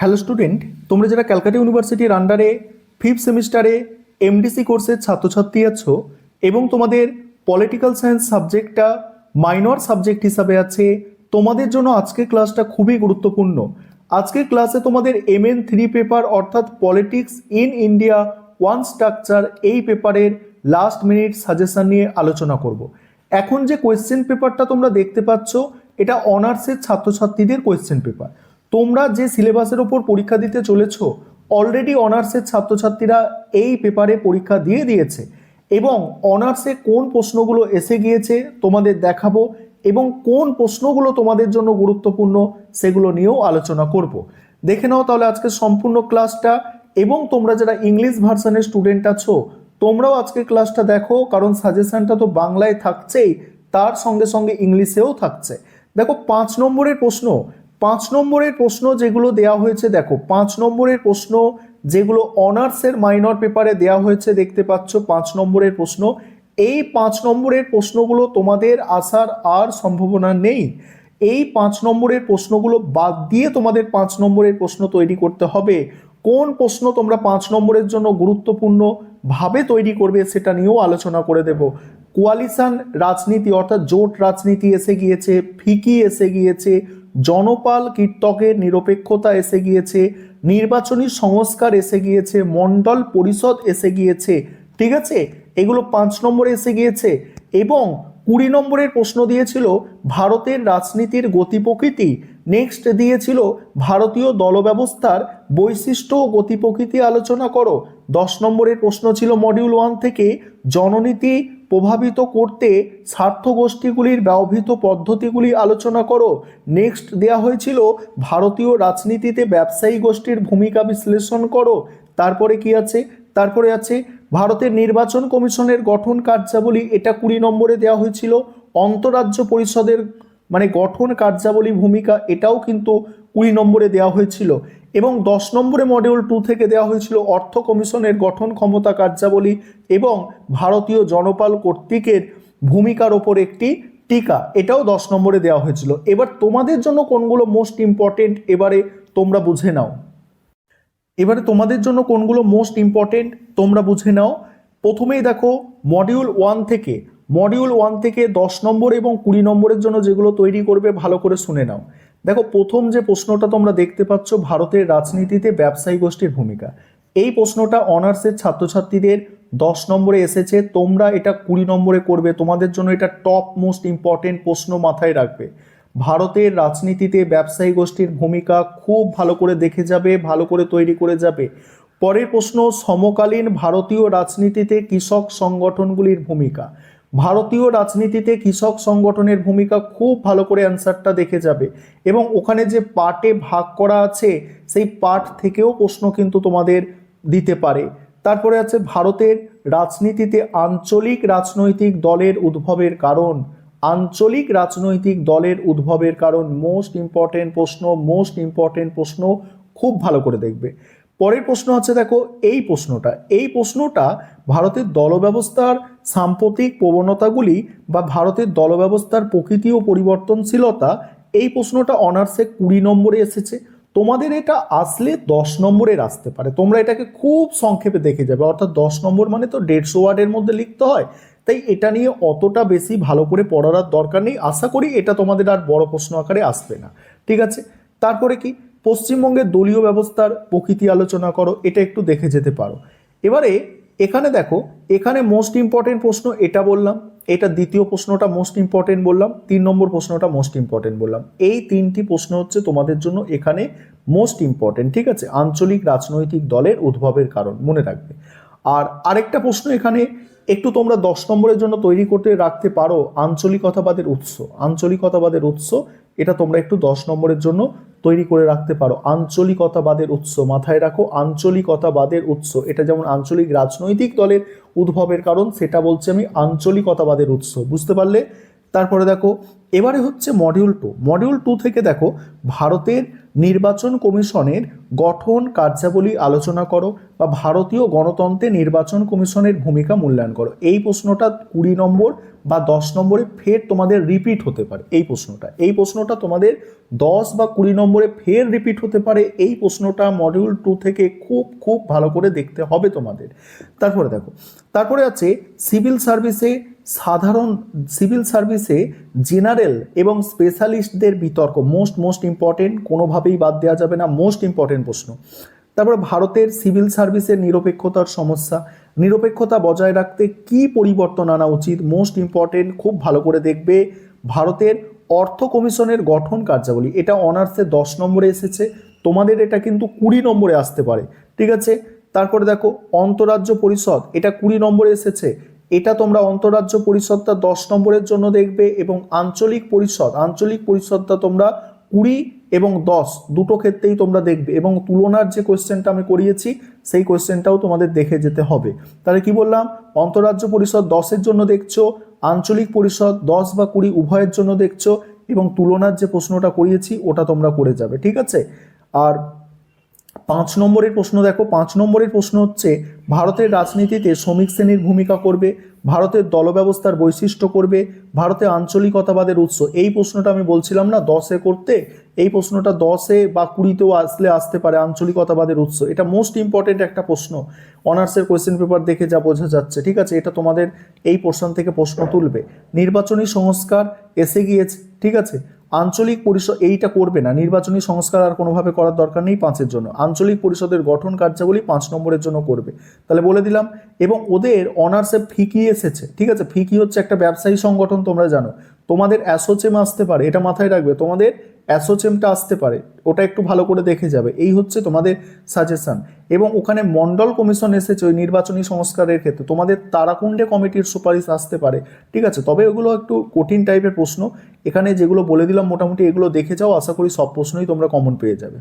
Hello student, তোমরা যারা ক্যালকাটা ইউনিভার্সিটির আন্ডারে ফিফথ সেমিস্টারে এমডিসি কোর্সের ছাত্রছাত্রী আছো এবং তোমাদের পলিটিক্যাল সায়েন্স সাবজেক্টটা মাইনর সাবজেক্ট হিসাবে আছে, তোমাদের জন্য আজকের ক্লাসটা খুবই গুরুত্বপূর্ণ। আজকের ক্লাসে তোমাদের MN3 পেপার অর্থাৎ politics in India one structure এই পেপারের লাস্ট মিনিট সাজেশন নিয়ে আলোচনা করব। এখন যে কোয়েশ্চেন পেপারটা তোমরা দেখতে পাচ্ছ, এটা অনার্সের ছাত্রছাত্রীদের কোয়েশ্চেন পেপার। তোমরা যে সিলেবাসের ওপর পরীক্ষা দিতে চলেছো, অলরেডি অনার্সের ছাত্রছাত্রীরা এই পেপারে পরীক্ষা দিয়ে দিয়েছে এবং অনার্সে কোন প্রশ্নগুলো এসে গিয়েছে তোমাদের দেখাবো এবং কোন প্রশ্নগুলো তোমাদের জন্য গুরুত্বপূর্ণ সেগুলো নিয়েও আলোচনা করব। দেখে নাও তাহলে আজকে সম্পূর্ণ ক্লাসটা, এবং তোমরা যারা ইংলিশ ভার্সনের স্টুডেন্ট আছো তোমরাও আজকে ক্লাসটা দেখো, কারণ সাজেশনটা তো বাংলায় থাকছেই, তার সঙ্গে সঙ্গে ইংলিশেও থাকছে। দেখো 5 নম্বরের প্রশ্ন যেগুলো দেওয়া হয়েছে, দেখো 5 নম্বরের প্রশ্ন যেগুলো অনার্সের মাইনর পেপারে দেওয়া হয়েছে, দেখতে পাচ্ছ 5 নম্বরের প্রশ্ন। এই 5 নম্বরের প্রশ্নগুলো তোমাদের আসার আর সম্ভাবনা নেই। এই 5 নম্বরের প্রশ্নগুলো বাদ দিয়ে তোমাদের 5 নম্বরের প্রশ্ন তৈরি করতে হবে। কোন প্রশ্ন তোমরা 5 নম্বরের জন্য গুরুত্বপূর্ণ ভাবে তৈরি করবে সেটা নিয়েও আলোচনা করে দেব। কোয়ালিশন রাজনীতি অর্থাৎ জোট রাজনীতি এসে গিয়েছে, ফিকি এসে গিয়েছে, জনপাল কীর্তকের নিরপেক্ষতা এসে গিয়েছে, নির্বাচনী সংস্কার এসে গিয়েছে, মণ্ডল পরিষদ এসে গিয়েছে, ঠিক আছে, এগুলো 5 নম্বরে এসে গিয়েছে। এবং 20 নম্বরের প্রশ্ন দিয়েছিল ভারতের রাজনীতির গতি প্রকৃতি, নেক্সট দিয়েছিল ভারতীয় দল ব্যবস্থার বৈশিষ্ট্য ও গতি প্রকৃতি আলোচনা করো। 10 নম্বরের প্রশ্ন ছিল মডিউল 1 থেকে জননীতি প্রভাবিত করতে স্বার্থ গোষ্ঠীগুলির ব্যবহৃত পদ্ধতিগুলি আলোচনা করো। নেক্সট দেওয়া হয়েছিল ভারতীয় রাজনীতিতে ব্যবসায়ী গোষ্ঠীর ভূমিকা বিশ্লেষণ করো। তারপরে কি আছে, তারপরে আছে ভারতের নির্বাচন কমিশনের গঠন কার্যাবলী, এটা 20 নম্বরে দেওয়া হয়েছিল। অন্তরাজ্য পরিষদের গঠন কার্যাবলী ভূমিকা, এটাও কিন্তু 20 নম্বরে দেওয়া হয়েছিল। এবং 10 নম্বরে মডিউল 2 থেকে দেওয়া হয়েছিল অর্থ কমিশনের গঠন ক্ষমতা কার্যাবলী এবং ভারতীয় জনপাল কর্তৃকের ভূমিকার ওপর একটি টিকা, এটাও 10 নম্বরে দেওয়া হয়েছিল। এবার তোমাদের জন্য কোনগুলো মোস্ট ইম্পর্টেন্ট এবারে তোমরা বুঝে নাও। তোমরা বুঝে নাও। প্রথমেই দেখো মডিউল 1 থেকে 10 নম্বর এবং 20 নম্বরের জন্য যেগুলো তৈরি করবে ভালো করে শুনে নাও। দেখো প্রথম যে প্রশ্নটা তোমরা দেখতে পাচ্ছ, ভারতের রাজনীতিতে ব্যবসায়ী গোষ্ঠীর ভূমিকা, এই প্রশ্নটা অনার্সের ছাত্রছাত্রীদের 10 নম্বরে এসেছে, তোমরা এটা 20 নম্বরে করবে। তোমাদের জন্য এটা টপ মোস্ট ইম্পর্টেন্ট প্রশ্ন, মাথায় রাখবে। ভারতের রাজনীতিতে ব্যবসায়ী গোষ্ঠীর ভূমিকা খুব ভালো করে দেখে যাবে, ভালো করে তৈরি করে যাবে। পরের প্রশ্ন, সমকালীন ভারতীয় রাজনীতিতে কৃষক সংগঠনগুলির ভূমিকা, ভারতীয় রাজনীতিতে কৃষক সংগঠনের ভূমিকা খুব ভালো করে অ্যান্সারটা দেখে যাবে এবং ওখানে যে পার্টে ভাগ করা আছে সেই পার্ট থেকেও প্রশ্ন কিন্তু তোমাদের দিতে পারে। তারপরে আছে ভারতের রাজনীতিতে আঞ্চলিক রাজনৈতিক দলের উদ্ভবের কারণ, মোস্ট ইম্পর্টেন্ট প্রশ্ন, খুব ভালো করে দেখবে। পরের প্রশ্ন আছে, দেখো এই প্রশ্নটা ভারতের দল ব্যবস্থার সাম্প্রতিক প্রবণতাগুলি বা ভারতের দল ব্যবস্থার প্রকৃতি ও পরিবর্তনশীলতা, এই প্রশ্নটা অনার্সে 20 নম্বরে এসেছে। তোমাদের এটা আসলে 10 নম্বরের আসতে পারে, তোমরা এটাকে খুব সংক্ষেপে দেখে যাবে। অর্থাৎ 10 নম্বর মানে তো 150 ওয়ার্ডের মধ্যে লিখতে হয়, তাই এটা নিয়ে অতটা বেশি ভালো করে পড়ার দরকার নেই। আশা করি এটা তোমাদের আর বড় প্রশ্ন আকারে আসবে না, ঠিক আছে। তারপরে কি, পশ্চিমবঙ্গের দলীয় ব্যবস্থার প্রকৃতি আলোচনা করো, এটা একটু দেখে যেতে পারো। এবারে এখানে দেখো, এখানে মোস্ট ইম্পর্টেন্ট প্রশ্ন এটা বললাম, এটা দ্বিতীয় প্রশ্নটা মোস্ট ইম্পর্টেন্ট বললাম, 3 নম্বর প্রশ্নটা মোস্ট ইম্পর্টেন্ট বললাম। এই 3টি প্রশ্ন হচ্ছে তোমাদের জন্য এখানে মোস্ট ইম্পর্টেন্ট, ঠিক আছে। আঞ্চলিক রাজনৈতিক দলের উদ্ভবের কারণ মনে রাখবে। আর আরেকটা প্রশ্ন এখানে একটু তোমরা 10 নম্বরের জন্য তৈরি করতে রাখতে পারো, আঞ্চলিকতাবাদের উৎস, এটা তোমরা একটু 10 নম্বরের জন্য তৈরি করে রাখতে পারো। আঞ্চলিকতাবাদের উৎস, মাথায় রাখো, আঞ্চলিকতাবাদের উৎস। এটা যেমন আঞ্চলিক রাজনৈতিক দলের উদ্ভবের কারণ, সেটা বলছি আমি আঞ্চলিকতাবাদের উৎস, বুঝতে পারলে। তারপরে দেখো এবারে হচ্ছে মডিউল 2। মডিউল 2 থেকে দেখো ভারতের নির্বাচন কমিশনের গঠন কার্যাবলী আলোচনা করো বা ভারতীয় গণতন্ত্রে নির্বাচন কমিশনের ভূমিকা মূল্যায়ন করো। এই প্রশ্নটা 20 নম্বর বা 10 নম্বরে ফের তোমাদের রিপিট হতে পারে। এই প্রশ্নটা তোমাদের 10 বা 20 নম্বরে ফের রিপিট হতে পারে। এই প্রশ্নটা মডিউল 2 থেকে খুব খুব ভালো করে দেখতে হবে তোমাদের। তারপরে দেখো, তারপরে আছে সিভিল সার্ভিসে জেনারেল এবং স্পেশালিস্টদের বিতর্ক। মোস্ট ইম্পর্টেন্ট, কোনোভাবেই বাদ দেওয়া যাবে না, মোস্ট ইম্পর্টেন্ট প্রশ্ন। তারপরে ভারতের সিভিল সার্ভিসের নিরপেক্ষতার সমস্যা, নিরপেক্ষতা বজায় রাখতে কি পরিবর্তন আনা উচিত, মোস্ট ইম্পর্টেন্ট, খুব ভালো করে দেখবে। ভারতের অর্থ কমিশনের গঠন কার্যাবলী, এটা অনার্সে 10 নম্বরে এসেছে, তোমাদের এটা কিন্তু 20 নম্বরে আসতে পারে, ঠিক আছে। তারপরে দেখো অন্তরাজ্য পরিষদ, এটা 20 নম্বরে এসেছে, এটা তোমরা অন্তরাজ্য পরিষদটা 10 নম্বরের জন্য দেখবে। এবং আঞ্চলিক পরিষদটা তোমরা 20 এবং 10 দুটো ক্ষেত্রেই তোমরা দেখবে। এবং তুলনার যে কোয়েশ্চেনটা আমি করিয়েছি সেই কোয়েশ্চেনটাও তোমাদের দেখে যেতে হবে। তাহলে কি বললাম, অন্তরাজ্য পরিষদ 10-এর জন্য দেখছো, আঞ্চলিক পরিষদ 10 বা 20 উভয়ের জন্য দেখছো, এবং তুলনার যে প্রশ্নটা করিয়েছি ওটা তোমরা করে যাবে, ঠিক আছে। আর 5 নম্বরের প্রশ্ন দেখো, 5 নম্বরের প্রশ্ন হচ্ছে ভারতের রাজনীতিতে শ্রমিক শ্রেণীর ভূমিকা করবে, ভারতের দলব্যবস্থার বৈশিষ্ট্য করবে, ভারতে আঞ্চলিকতাবাদের উৎস। এই প্রশ্নটা আমি বলছিলাম না 10-এ করতে, এই প্রশ্নটা 10-এ বা 20-তেও আসতে পারে, আঞ্চলিকতাবাদের উৎস। এটা মোস্ট ইম্পর্টেন্ট একটা প্রশ্ন, অনার্সের কোয়েশ্চেন পেপার দেখে যা বোঝা যাচ্ছে, ঠিক আছে। এটা তোমাদের এই পোর্শন থেকে প্রশ্ন তুলবে। নির্বাচনী সংস্কার এসে গিয়েছে, ঠিক আছে। আঞ্চলিক পরিষদ এইটা করবে না, নির্বাচনী সংস্কার আর কোনোভাবে করার দরকার নেই 5-এর জন্য। আঞ্চলিক পরিষদের গঠন কার্যাবলী 5 নম্বরের জন্য করবে, তাহলে বলে দিলাম। এবং ওদের অনার্সে ফিকি এসেছে, ঠিক আছে। ফিকি হচ্ছে একটা ব্যবসায়ী সংগঠন, তোমরা জানো। তোমাদের অ্যাসোচেম আসতে পারে, এটা মাথায় রাখবে, তোমাদের অ্যাসোচেমটা আসতে পারে, ওটা একটু ভালো করে দেখে যাবে। এই হচ্ছে তোমাদের সাজেশন। এবং ওখানে মন্ডল কমিশন এসেছে ওই নির্বাচনী সংস্কারের ক্ষেত্রে, তোমাদের তারাকুণ্ডে কমিটির সুপারিশ আসতে পারে, ঠিক আছে। তবে ওগুলো একটু কঠিন টাইপের প্রশ্ন, এখানে যেগুলো বলে দিলাম মোটামুটি এগুলো দেখে যাও, আশা করি সব প্রশ্নই তোমরা কমন পেয়ে যাবে।